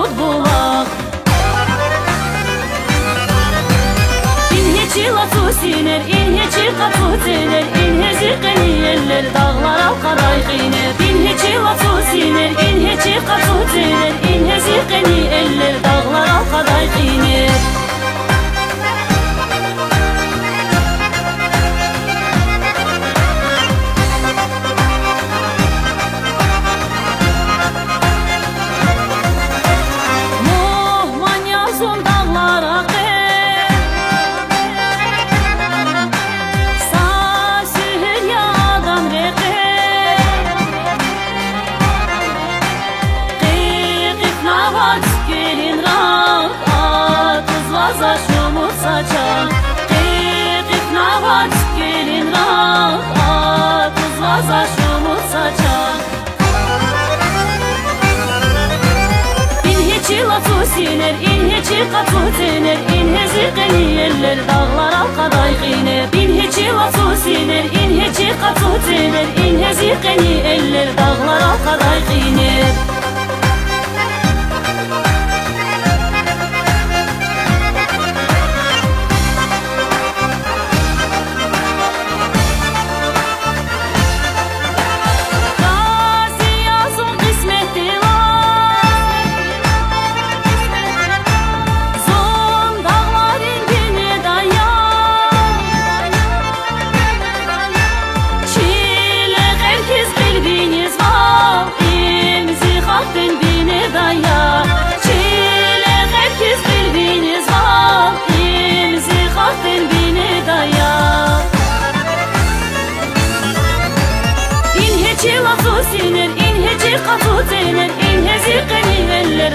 armut bulaq. İnheci latu siner, inheci qatu tener, inheci qeni eller dağlara qaray qiner. İnheci latu siner, inheci qatu tener, inheci qeni eller dağlara qaray qiner. Siner, inheci qatu tener, inheci qeni eller dağlara qaday qiner. İnheci latu siner, inheci qatu tener, inheci qeni eller dağlara qaday qiner. İnheci latu siner, inheci qatu tener, inheci qeni eller